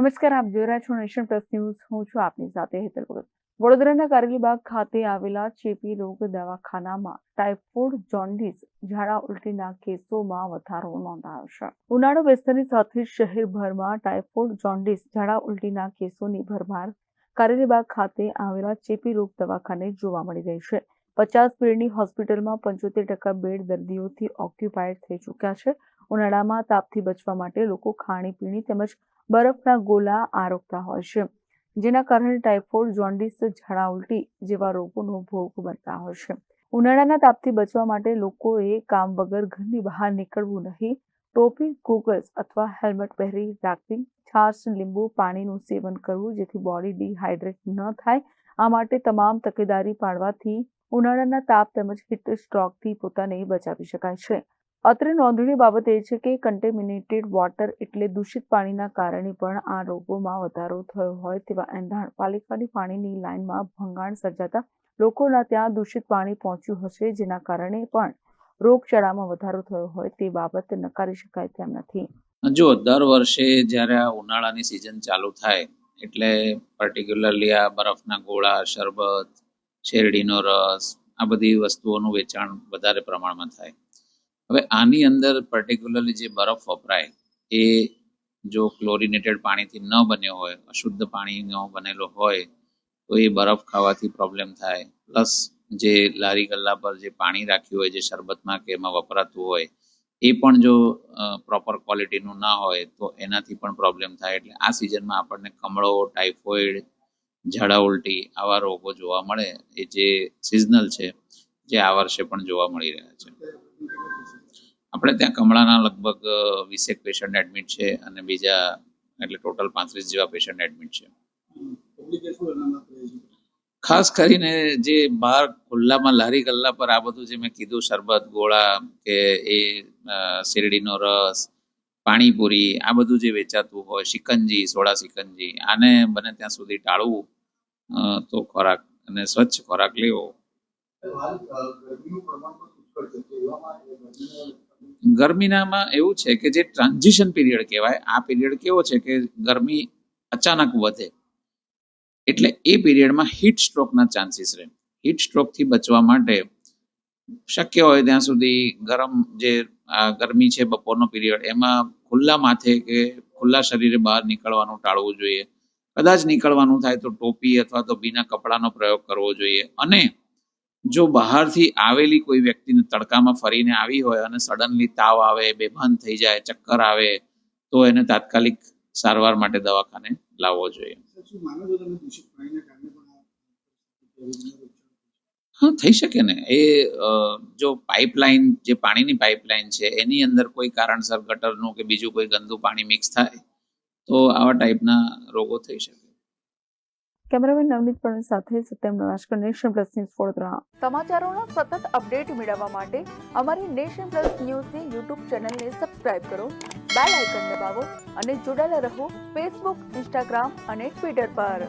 નમસ્કાર, આપ જોઈ રહ્યા છો નેશન પ્લસ ન્યૂઝ. હું છું આપની સાથે હેતલ ભગત. વડોદરાના કારેલીબાગ ખાતે આવેલા ચેપી રોગ દવાખાનામાં ટાઇફોઇડ, જોન્ડિસ, ઝાડા ઉલટીના કેસોમાં વધારો નોંધાયો છે. ઉનાળો બેસતાની સાથે શહેરભરમાં ટાઇફોઇડ, જોન્ડિસ, ઝાડા ઉલટીના કેસોની ભરમાર કારેલીબાગ ખાતે આવેલા ચેપી રોગ દવાખાને જોવા મળી રહી છે. 50 બેડની હોસ્પિટલમાં 75% બેડ દર્દીઓથી ઓક્યુપાઈડ થઈ ચૂક્યા છે. ઉનાળામાં તાપથી બચવા માટે લોકો ખાણીપીણી તેમજ બરફના ગોલા આરોગતા હોય છે, જેના કારણે ટાઇફોઇડ, જોન્ડિસ, ઝાડા ઉલટી જેવા રોગોનો ભોગ બનતા હોય છે. ઉનાળાના તાપથી બચવા માટે લોકોએ કામ વગર ઘરની બહાર નીકળવું નહીં. ટોપી, ગોગલ્સ અથવા હેલ્મેટ પહેરી રાખવી. છાશ, લીંબુ પાણીનું સેવન કરવું જેથી બોડી ડિહાઇડ્રેટ ન થાય. આ માટે તમામ તકેદારી પાળવાથી ઉનાળાના તાપ તેમજ હીટ સ્ટ્રોકથી પોતાને બચાવી શકાય છે. અત્રે નોંધણીય બાબત એ છે કે કન્ટેમિનેટેડ વોટર એટલે દૂષિત પાણીના કારણે પણ આ રોગોમાં વધારો થયો હોય તેવા એંધાણ પાલિકાની પાણીની લાઇનમાં ભંગાણ સર્જાતા લોકોના ત્યાં દૂષિત પાણી પહોંચ્યું હશે, જેના કારણે પણ રોગચાળામાં વધારો થયો હોય તે બાબત નકારી શકાય તેમ નથી. જો દર વર્ષે જ્યારે આ ઉનાળાની સિઝન ચાલુ થાય એટલે પર્ટિક્યુલરલી આ બરફના ગોળા, શરબત, શેરડીનો રસ, આ બધી વસ્તુઓનું વેચાણ વધારે પ્રમાણમાં થાય. હવે આની અંદર પર્ટિક્યુલરલી જે બરફ વપરાય એ જો ક્લોરિનેટેડ પાણીથી ન બન્યો હોય, અશુદ્ધ પાણીનો બનેલો હોય તો એ બરફ ખાવાથી પ્રોબ્લેમ થાય. પ્લસ જે લારી ગલ્લા પર જે પાણી રાખ્યું હોય, જે શરબતમાં કે એમાં વપરાતું હોય, એ પણ જો પ્રોપર ક્વોલિટીનું ના હોય તો એનાથી પણ પ્રોબ્લેમ થાય. એટલે આ સિઝનમાં આપણને કમળો, ટાઇફોઇડ, ઝાડા ઉલટી આવા રોગો જોવા મળે, એ જે સિઝનલ છે, જે આ વર્ષે પણ જોવા મળી રહ્યા છે. આપણે ત્યાં કમળાના લગભગ 20 પેશન્ટ એડમિટ છે અને બીજા એટલે ટોટલ 35 જેવા પેશન્ટ એડમિટ છે. ખાસ કરીને જે બહાર ખુલ્લામાં લારી ગલ્લા પર આ બધું જે મેં કીધું, શરબત, ગોળા કે એ શેરડીનો રસ, પાણીપુરી, આ બધું જે વેચાતું હોય, શિકંજી, સોડા શિકંજી, આને બને ત્યાં સુધી ટાળવું તો ખોરાક અને સ્વચ્છ ખોરાક લેવો. ગરમીનામાં એવું છે કે જે ટ્રાન્ઝિશન પીરિયડ કહેવાય, આ પીરિયડ કેવો છે કે ગરમી અચાનક વધે એટલે એ પીરિયડમાં હીટ સ્ટ્રોકના ચાન્સીસ રહે. હીટ સ્ટ્રોકથી બચવા માટે શક્ય હોય ત્યાં સુધી ગરમ જે ગરમી છે બપોરનો પીરિયડ, એમાં ખુલ્લા માથે કે ખુલ્લા શરીરે બહાર નીકળવાનું ટાળવું જોઈએ. કદાચ નીકળવાનું થાય તો ટોપી અથવા તો ભીના કપડાનો પ્રયોગ કરવો જોઈએ. અને જો બહારથી આવેલી કોઈ વ્યક્તિને તડકામાં ફરીને આવી હોય અને સડનલી તાવ આવે, બેભાન થઈ જાય, ચક્કર આવે, તો એને તાત્કાલિક સારવાર માટે દવાખાને લાવવો જોઈએ. હા, થઈ શકે ને. એ જો પાઇપલાઇન, જે પાણીની પાઇપલાઇન છે એની અંદર કોઈ કારણસર ગટરનું કે બીજું કોઈ ગંદુ પાણી મિક્સ થાય તો આવા ટાઈપના રોગો થઈ શકે. કેમેરામેન નવનીત પટેલ સાથે Satyam Navshankar, Nation Plus News Vadodara. સમાચારોના સતત અપડેટ મેળવવા માટે અમારી નેશન પ્લસ ન્યૂઝની યુટ્યુબ ચેનલને સબસ્ક્રાઇબ કરો, બેલ આઇકન દબાવો અને જોડાયેલા રહો ફેસબુક, ઇન્સ્ટાગ્રામ અને ટ્વિટર પર.